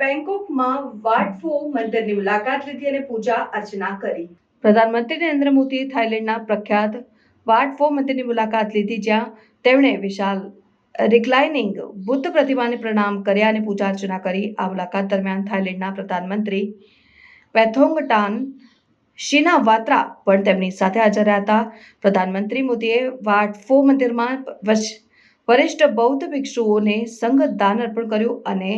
બેંકોકમાં વાટ ફો મંદિરની મુલાકાત લીધી અને પૂજા અર્ચના કરી। પ્રધાનમંત્રી નરેન્દ્ર મોદીએ થાઇલેન્ડના પ્રખ્યાત વાટ ફો મંદિરની મુલાકાત લીધી, જ્યાં તેમણે વિશાળ રિક્લાઇનિંગ બુદ્ધ પ્રતિમાને પ્રણામ કર્યા અને પૂજા અર્ચના કરી। આ મુલાકાત દરમિયાન થાઇલેન્ડના પ્રધાનમંત્રી પેથોંગટાન શિનાવાત્રા પણ તેમની સાથે હાજર રહ્યા હતા। પ્રધાનમંત્રી મોદીએ વાટ ફો મંદિરમાં વરિષ્ઠ બૌદ્ધ ભિક્ષુઓને સંઘ દાન અર્પણ કર્યું અને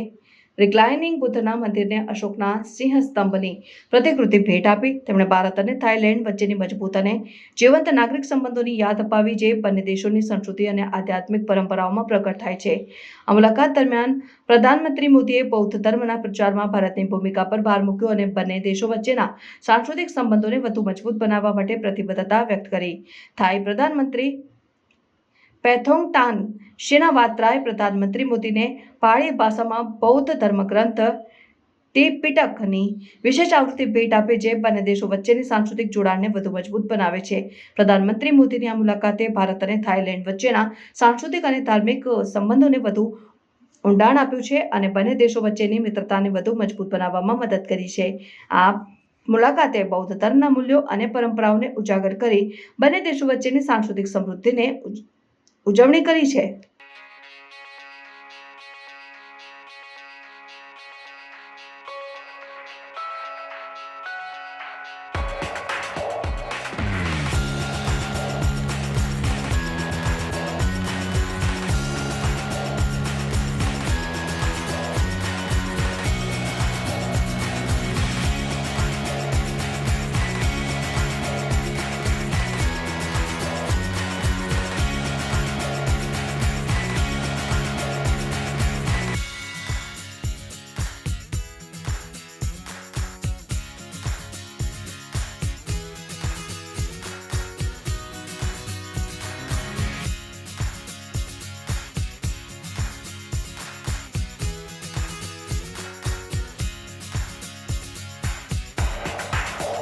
રિક્લાઇનિંગ બુદ્ધના મંદિરને અશોકના સિંહ સ્તંભની પ્રતિકૃતિ ભેટ આપી। તેમણે ભારત અને થાઇલેન્ડ વચ્ચેની મજબૂત અને જીવંત નાગરિક સંબંધોની યાદ અપાવી, જે બંને દેશોની સંસ્કૃતિ અને આધ્યાત્મિક પરંપરાઓમાં પ્રગટ થાય છે। આ મુલાકાત દરમિયાન પ્રધાનમંત્રી મોદીએ બૌદ્ધ ધર્મના પ્રચારમાં ભારતની ભૂમિકા પર ભાર મૂક્યો અને બંને દેશો વચ્ચેના સાંસ્કૃતિક સંબંધોને વધુ મજબૂત બનાવવા માટે પ્રતિબદ્ધતા વ્યક્ત કરી। થાઈ પ્રધાનમંત્રી પેથોંગટાન શિનાવાત્રાએ પ્રધાનમંત્રી મોદીને પહાડી ભાષામાં બૌદ્ધ ધર્મગ્રંથ ત્રિપિટકની વિશેષ આવૃત્તિ ભેટ આપી, જે બંને દેશો વચ્ચેની સાંસ્કૃતિક જોડાણને વધુ મજબૂત બનાવે છે। પ્રધાનમંત્રી મોદીની આ મુલાકાતે ભારત અને થાઇલેન્ડ વચ્ચેના સાંસ્કૃતિક અને ધાર્મિક સંબંધોને વધુ ઊંડાણ આપ્યું છે અને બંને દેશો વચ્ચેની મિત્રતાને વધુ મજબૂત બનાવવામાં મદદ કરી છે। આ મુલાકાતે બૌદ્ધ ધર્મના મૂલ્યો અને પરંપરાઓને ઉજાગર કરી બંને દેશો વચ્ચેની સાંસ્કૃતિક સમૃદ્ધિને ઉજવણી કરી છે।